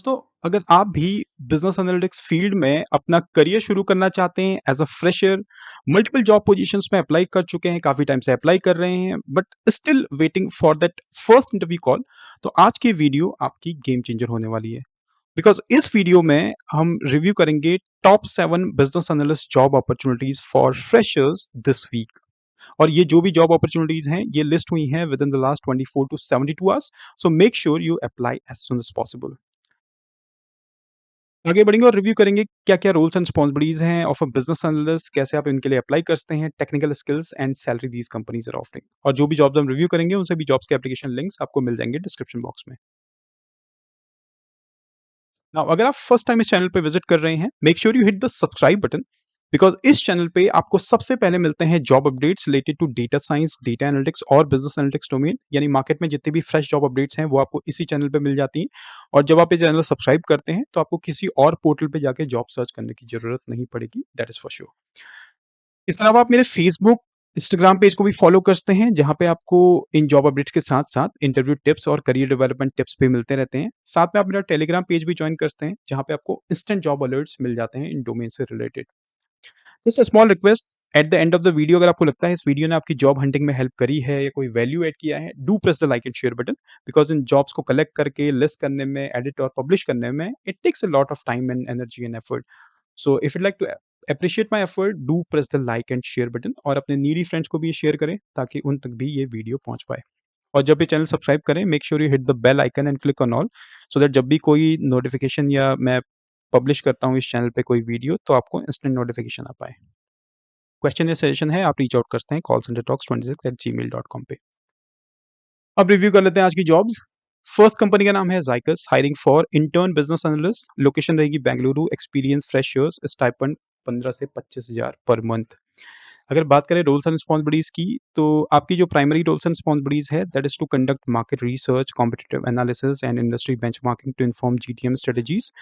तो अगर आप भी बिजनेस एनालिटिक्स फील्ड में अपना करियर शुरू करना चाहते हैं as a fresher, multiple job positions में अप्लाई कर चुके हैं, काफी टाइम से अप्लाई कर रहे हैं but still waiting for that first interview call, तो आज की वीडियो आपकी गेम चेंजर होने वाली है। बिकॉज इस वीडियो में हम रिव्यू करेंगे top 7 business analyst job opportunities for freshers this week. और ये जो भी जॉब अपॉर्चुनिटीज हैं ये लिस्ट हुई हैं within the last 24 to 72 hours. So make sure you apply as soon as possible. आगे बढ़ेंगे और रिव्यू करेंगे क्या-क्या रोल्स एंड रिस्पॉन्सिबिलिटीज़ हैं ऑफ अ बिज़नेस एनालिस्ट, कैसे आप इनके लिए अप्लाई कर सकते हैं, technical skills and salary these companies are offering. और जो भी जॉब्स हम रिव्यू करेंगे, उन सभी जॉब्स के एप्लीकेशन लिंक्स आपको मिल जाएँगे डिस्क्रिप्शन बॉक्स में। नाउ अगर आप फर्स्ट टाइम इस चैनल पे विज़िट कर रहे हैं, make sure you hit the subscribe button because इस चैनल पे आपको सबसे पहले मिलते हैं job updates related to data science, data analytics और बिज़नेस एनालिटिक्स डोमेन। यानी मार्केट में जितनी भी फ्रेश जॉब अपडेट्स हैं, वो आपको इसी चैनल पे मिल जाती हैं। और जब आप ये चैनल सब्सक्राइब करते हैं, तो आपको किसी और पोर्टल पे जाके जॉब सर्च करने की ज़रूरत नहीं पड़ेगी, दैट इज़ फॉर श्योर। इसके अलावा आप मेरे फेसबुक, इंस्टाग्राम पेज को भी फॉलो कर सकते हैं, जहाँ पे आपको इन जॉब अपडेट्स के साथ-साथ इंटरव्यू टिप्स और करियर डेवलपमेंट टिप्स भी मिलते रहते हैं। साथ में आप मेरा टेलीग्राम पेज भी जॉइन कर सकते हैं, जहाँ पे आपको इंस्टेंट जॉब अलर्ट्स मिल जाते हैं इन डोमेन से related. Just a small request, at the end of the video अगर आपको लगता है इस वीडियो ने आपकी जॉब हंटिंग में हेल्प करी है या कोई वैल्यू ऐड किया है, do press the like and share button because इन जॉब्स को कलेक्ट करके, लिस्ट करने में, एडिट और पब्लिश करने में, it takes a lot of time and energy and effort. So if you'd like to appreciate my effort, do press the like and share button और अपने नीडी फ्रेंड्स को भी शेयर करें ताकि उन तक भी ये वीडियो पहुंच पाए। और जब भी चैनल सब्सक्राइब करें, make sure you hit the bell icon and click on all so that जब भी कोई नोटिफिकेशन या मैं पब्लिश करता हूँ इस चैनल पे कोई वीडियो, तो आपको इंस्टेंट नोटिफिकेशन आ पाए। क्वेश्चन या सजेशन है, आप रीच आउट कर सकते हैं कॉल सेंटर टॉक्स 26@gmail.com पे। अब रिव्यू कर लेते हैं आज की जॉब्स। फर्स्ट कंपनी का नाम है Zycus, hiring for intern business analyst. Location रहेगी बेंगलुरु। एक्सपीरियंस फ्रेशर्स, स्टाइपेंड 15 से 25,000 पर मंथ। अगर बात करें रोल्स एंड रिस्पॉन्सिबिलिटीज़ की, तो आपकी जो प्राइमरी रोल्स एंड रिस्पॉन्सिबिलिटीज़ है, that is to conduct market research, competitive analysis and industry benchmarking to inform GTM strategies,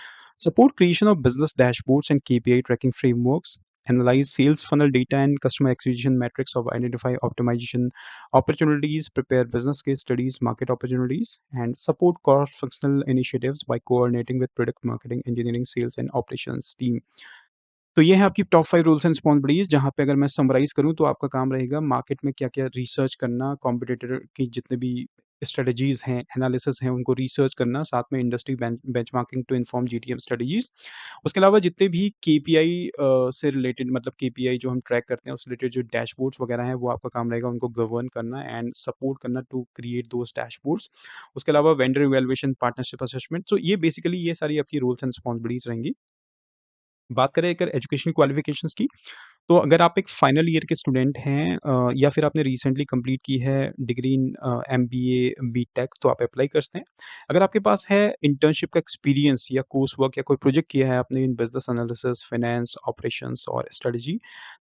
support creation of business dashboards and KPI tracking frameworks, analyze sales funnel data and customer acquisition metrics of identify optimization opportunities, prepare business case studies, market opportunities, and support cross-functional initiatives by coordinating with product marketing, engineering, sales, and operations team। तो ये है आपकी top 5 rules and responsibilities, जहाँ पे अगर मैं summarise करूँ तो आपका काम रहेगा मार्केट में क्या-क्या रिसर्च करना, कॉम्पिटिटर की जितने भी स्ट्रैटेजीज़ हैं, एनालिसिस हैं, उनको रिसर्च करना, साथ में industry benchmarking to inform GTM strategies. उसके अलावा जितने भी केपीआई से रिलेटेड, मतलब केपीआई जो हम ट्रैक करते हैं, उससे रिलेटेड जो डैशबोर्ड्स वगैरह हैं, वो आपका काम रहेगा उनको गवर्न करना एंड सपोर्ट करना टू क्रिएट दोज़ डैशबोर्ड्स। उसके अलावा वेंडर इवैल्यूएशन, पार्टनरशिप असेसमेंट, सो ये बेसिकली ये सारी आपकी रूल्स एंड रिस्पॉन्सिबिलिटीज़ रहेंगी। बात करें अगर एजुकेशन क्वालिफ़िकेशंस की, तो अगर आप एक फाइनल ईयर के स्टूडेंट हैं या फिर आपने रिसेंटली कंप्लीट की है डिग्री इन एमबीए, बीटेक, तो आप अप्लाई कर सकते हैं। अगर आपके पास है इंटर्नशिप का एक्सपीरियंस या कोर्स वर्क या कोई प्रोजेक्ट किया है आपने इन बिज़नेस एनालिसिस, फाइनेंस, ऑपरेशंस और स्ट्रेटजी,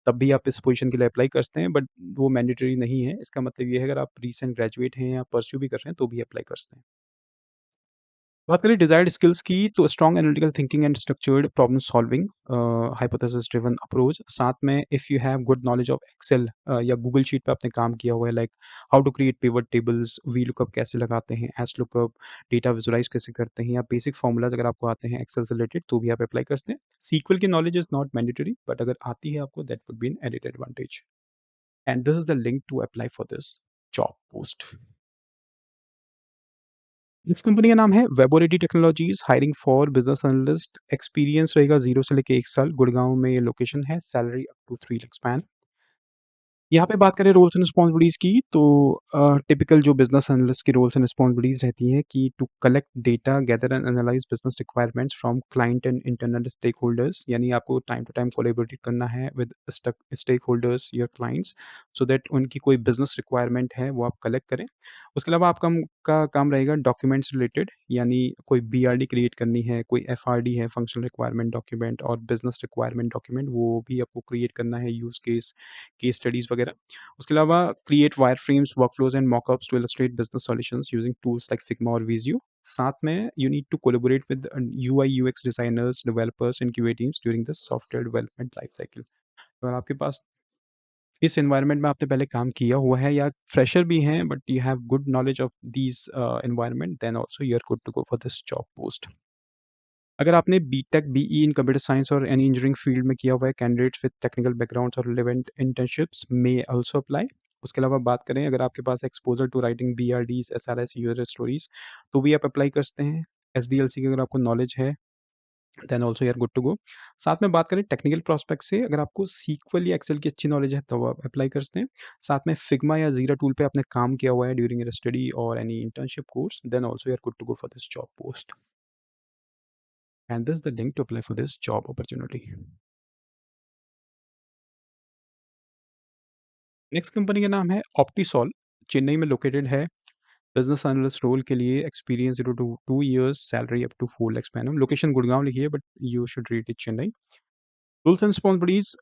तब भी आप इस पोज़ीशन के लिए अप्लाई कर सकते हैं, बट वो मैंडेटरी नहीं है। इसका मतलब ये है अगर आप रीसेंट ग्रेजुएट हैं या परस्यू भी कर रहे हैं, तो भी अप्लाई कर सकते हैं। बात करें डिजायर्ड स्किल्स की, तो strong analytical thinking and structured problem solving, hypothesis driven approach. साथ में if you have good knowledge of Excel या गूगल शीट पे आपने काम किया हुआ है, like how to create pivot tables, V lookup कैसे लगाते हैं, एस लुकअप, डेटा विजुलाइज कैसे करते हैं, या बेसिक फार्मूलाज अगर आपको आते हैं एक्सेल से रिलेटेड, तो भी आप अप्लाई कर सकते हैं। सीक्वल की knowledge is not mandatory, but अगर आती है आपको, that would be an added advantage. And this is the link to apply for this job post. इस कंपनी का नाम है वेबोरेटी technologies, hiring for business analyst. Experience रहेगा 0 से लेके 1 साल। गुड़गांव में ये लोकेशन है। Salary up to 3 lakh span. यहाँ पे बात करें रोल्स एंड रिस्पॉन्सिबिलिटीज़ की, तो टिपिकल जो बिजनेस एनालिस्ट की रोल्स एंड रिस्पॉन्सिबिलिटीज़ रहती हैं कि to collect data, gather and analyse business requirements from client and internal stakeholders. यानी आपको टाइम टू टाइम कोलेबोरेट करना है with stakeholders, your clients, so that उनकी कोई बिजनेस रिक्वायरमेंट है वो आप कलेक्ट करें। उसके अलावा आपका का काम रहेगा डॉक्यूमेंट्स रिलेटेड, यानी कोई बीआरडी क्रिएट करनी है, कोई एफआरडी है, फंक्शनल रिक्वायरमेंट डॉक्यूमेंट, और बिजनेस रिक्वायरमेंट डॉक्यूमेंट, वो भी आपको क्रिएट करना है, यूज़ केस, केस स्टडीज़ वगैरह। उसके अलावा create wireframes, workflows and mockups to illustrate business solutions using tools like Figma और विजियो। साथ में you need to collaborate with UI UX designers, developers and QA teams during the software development life cycle. अगर आपके पास इस environment में आपने पहले काम किया हुआ है या फ्रेशर भी हैं but you have good knowledge of these environment, then also you are good to go for this job post. अगर आपने BTech, BE in computer science और एनी इंजीनियरिंग फील्ड में किया हुआ है, कैंडिडेट्स विद टेक्निकल बैकग्राउंड्स और relevant internships may also apply. उसके अलावा बात करें अगर आपके पास exposure to writing BRDs, SRS, user stories तो भी आप अप्लाई कर सकते हैं। एसडीएलसी की अगर आपको नॉलेज है then also you are good to go. साथ में बात करें टेक्निकल प्रोस्पेक्ट से अगर आपको सीक्वल या एक्सेल की अच्छी नॉलेज है तो आप अप्लाई कर सकते हैं। साथ में फिग्मा या ज़ीरा टूल पे आपने काम किया हुआ है ड्यूरिंग योर स्टडी और any internship course then also you are good to go for this job post and this the link to apply for this job opportunity. Next company का नाम है ऑप्टीसॉल, चेन्नई में लोकेटेड है। बिजनेस एनालिस्ट रोल के लिए experience 0 to 2 years, salary up to 4 lakh per annum। Location Gurgaon लिखी है but you should read it Chennai. Roles and responsibilities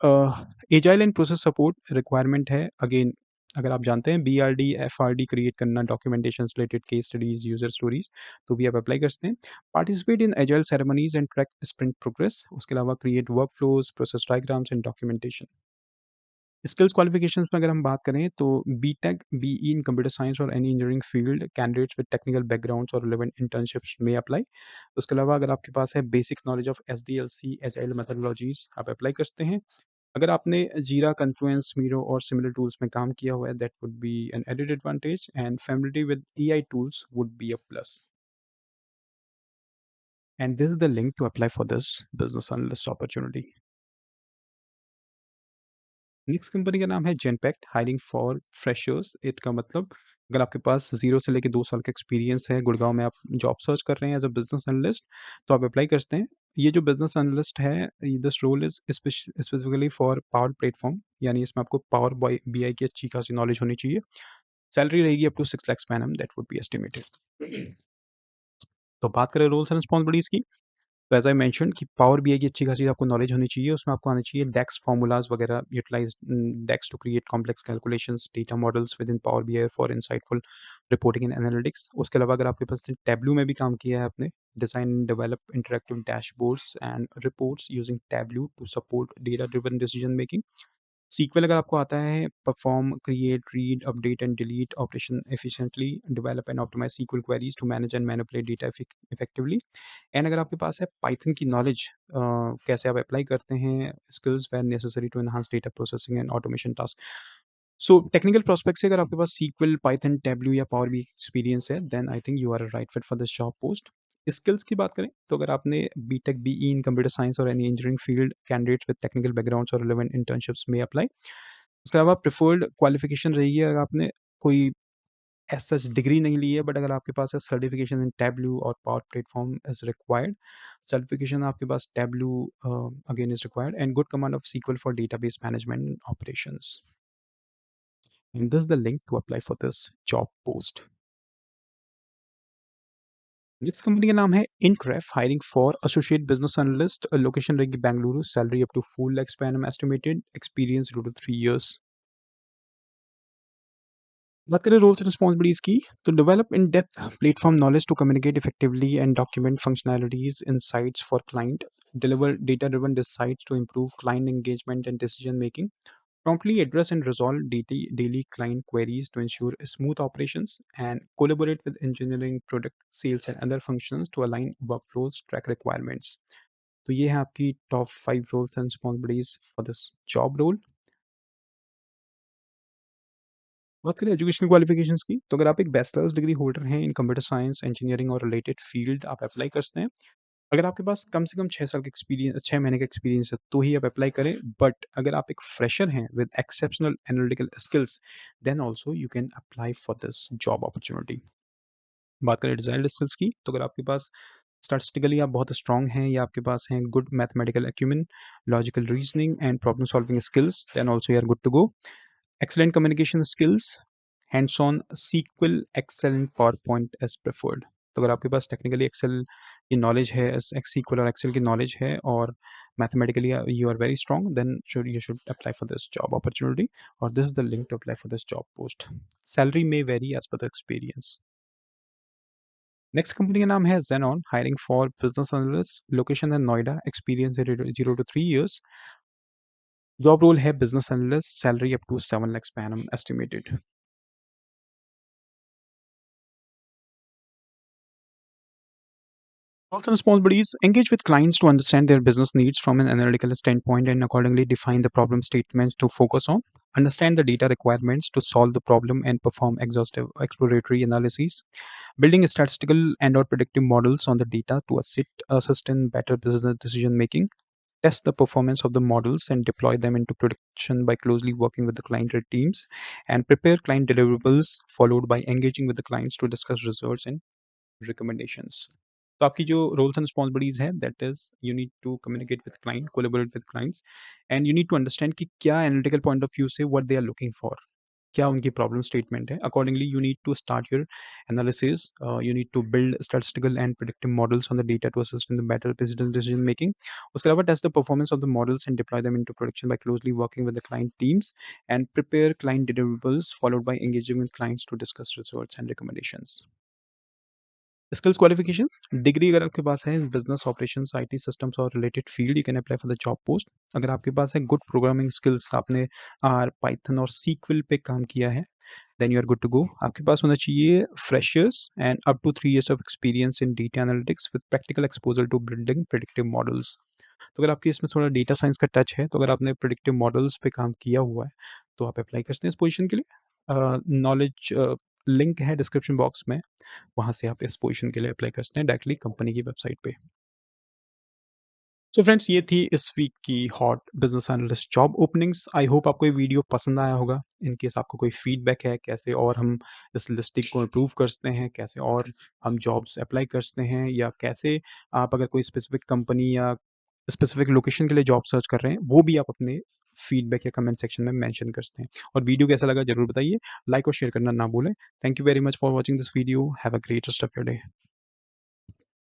agile and process support requirement है। अगेन अगर आप जानते हैं बीआरडी एफआरडी क्रिएट करना, documentation related case studies, user stories तो भी आप अप्लाई कर सकते हैं। Participate in agile ceremonies and track sprint progress. उसके अलावा create work flows, process diagrams and documentation. Skills qualifications में अगर हम बात करें तो BTech, BE in computer science और any engineering field, candidates with technical backgrounds और रिलेवेंट इंटर्नशिप्स में अप्लाई। उसके अलावा अगर आपके पास है basic knowledge of SDLC, agile methodologies आप अप्लाई कर सकते हैं। अगर आपने जीरा, कन्फ्लुएंस, मीरो और सिमिलर टूल्स में काम किया हुआ है that would be an added advantage and familiarity with AI tools would be a plus and this is the link to apply for this business analyst opportunity. Next company का नाम है Genpact, hiring for freshers. इसका मतलब अगर आपके पास 0 से लेके 2 साल का एक्सपीरियंस है, गुड़गांव में आप जॉब सर्च कर रहे हैं एज़ अ बिज़नेस एनालिस्ट, तो आप अप्लाई कर सकते हैं। ये जो बिज़नेस एनालिस्ट है, this role is specifically for Power Platform, यानी इसमें आपको पावर बॉय बीआई की अच्छी खासी नॉलेज होनी चाहिए। सैलरी रहेगी up to 6 lakh per annum that would be estimated. तो बात करें रोल्स एंड रिस्पॉन्सिबिलिटीज़ की, तो एज़ आई मेंशन्ड कि पावर बीआई की अच्छी खासी आपको नॉलेज होनी चाहिए। उसमें आपको आना चाहिए डेक्स फ़ॉर्मूलाज़ वगैरह utilise DAX to create complex calculations, data models within Power BI for insightful reporting and analytics. उसके अलावा अगर आपके पास टैब्लू में भी काम किया है आपने, design and develop interactive dashboards and reports using Tableau to support data driven decision making. SQL अगर आपको आता है, perform, create, read, update and delete operation efficiently, develop and optimise SQL queries to manage and manipulate data effectively. And अगर आपके पास है Python की knowledge, कैसे आप अप्लाई करते हैं, skills were necessary to enhance data processing and automation task. So technical prospect से अगर आपके पास सीक्वल, पाइथन, टैब्लू या पावर बी एक्सपीरियंस है then I think you are right fit for this job post. Skills की बात करें तो अगर आपने BTech, BE in computer science और any engineering field, candidates with technical backgrounds और रिलेवेंट इंटर्नशिप्स में अप्लाई। उसके अलावा प्रेफर्ड क्वालिफिकेशन रहेगी अगर आपने कोई एज़ सच डिग्री नहीं ली है बट अगर आपके पास है सर्टिफिकेशन इन टैब्लू और power platform is required. Certification आपके पास Tableau again is required and good command of SQL for database management operations and this the link to apply for this job post. इस company का नाम है Increff, hiring for associate business analyst. Location रहेगी Bengaluru, salary up to 4 lakhs per annum estimated, experience 2 to 3 years। बात करें roles and responsibilities की, तो develop in depth platform knowledge to communicate effectively and document functionalities insights for client, deliver data driven insights to improve client engagement and decision making, promptly address and resolve daily client queries to ensure smooth operations, and collaborate with engineering, product, sales and other functions to align workflows, track requirements। तो ये है आपकी top 5 roles and responsibilities for this job role. बात करें educational qualifications की, तो अगर आप एक बैचलर्स डिग्री होल्डर हैं इन कंप्यूटर साइंस, इंजीनियरिंग और रिलेटेड फील्ड आप अप्लाई कर सकते हैं। अगर आपके पास कम से कम 6 साल का एक्सपीरियंस, 6 महीने का एक्सपीरियंस है तो ही आप अप्लाई करें। बट अगर आप एक फ्रेशर हैं with exceptional analytical skills then also you can apply for this job opportunity. बात करें डिजाइन स्किल्स की, तो अगर आपके पास स्टैटिस्टिकली आप बहुत स्ट्रांग हैं या आपके पास हैं good mathematical acumen, logical reasoning and problem solving skills then also you are good to go. Excellent communication skills, hands-on SQL, Excel and PowerPoint as preferred। तो अगर आपके पास टेक्निकली एक्सेल की नॉलेज है, SQL और एक्सेल की knowledge है और mathematically you are very strong then you should apply for this job opportunity और this is the link to apply for this job post. Salary में vary as per the experience. Next company का नाम है Xenon, hiring for business analyst. Location है Noida, experience है 0 to 3 years। Job role है business analyst, salary up to 7 lakhs per annum estimated. Roles and responsibilities: engage with clients to understand their business needs from an analytical standpoint and accordingly define the problem statements to focus on. Understand the data requirements to solve the problem and perform exhaustive exploratory analyses. Building statistical and or predictive models on the data to assist in better business decision making. Test the performance of the models and deploy them into production by closely working with the client teams. And prepare client deliverables followed by engaging with the clients to discuss results and recommendations. तो आपकी जो roles and responsibilities है that is you need to communicate with client, collaborate with clients and you need to understand कि क्या analytical point of view से what they are looking for, क्या उनकी problem statement है। Accordingly you need to start your analysis, you need to build statistical and predictive models on the data to assist in the better business decision making. उसके अलावा test the performance of the models and deploy them into production by closely working with the client teams and prepare client deliverables followed by engaging with clients to discuss results and recommendations. Skills qualification: degree अगर आपके पास है business operations, IT systems और related field, you can apply for the job post. अगर आपके पास है good programming skills, आपने आर, पाइथन और सीक्वल पे काम किया है, then you are good to go. आपके पास होना चाहिए freshers and up to 3 years of experience in data analytics with practical exposure to building predictive models. तो अगर आपकी इसमें थोड़ा डेटा साइंस का टच है, तो अगर आपने प्रेडिक्टिव मॉडल्स पे काम किया हुआ है, तो आप अप्लाई कर सकते हैं इस पोजीशन के लिए। नॉलेज लिंक है डिस्क्रिप्शन बॉक्स में, वहाँ से आप इस पोजीशन के लिए अप्लाई कर सकते हैं डायरेक्टली कंपनी की वेबसाइट पे। सो फ्रेंड्स, ये थी इस वीक की hot business analyst job openings. I hope आपको ये वीडियो पसंद आया होगा। इन केस आपको कोई फीडबैक है कैसे और हम इस लिस्टिंग को इम्प्रूव कर सकते हैं, कैसे और हम जॉब्स अप्लाई कर सकते हैं, या कैसे आप अगर कोई स्पेसिफिक कंपनी या स्पेसिफिक लोकेशन के लिए जॉब सर्च कर रहे हैं, वो भी आप अपने फीडबैक या कमेंट सेक्शन में मेंशन कर सकते हैं। और वीडियो कैसा लगा ज़रूर बताइए, लाइक और शेयर करना ना भूलें। Thank you very much for watching this video. Have a great rest of your day.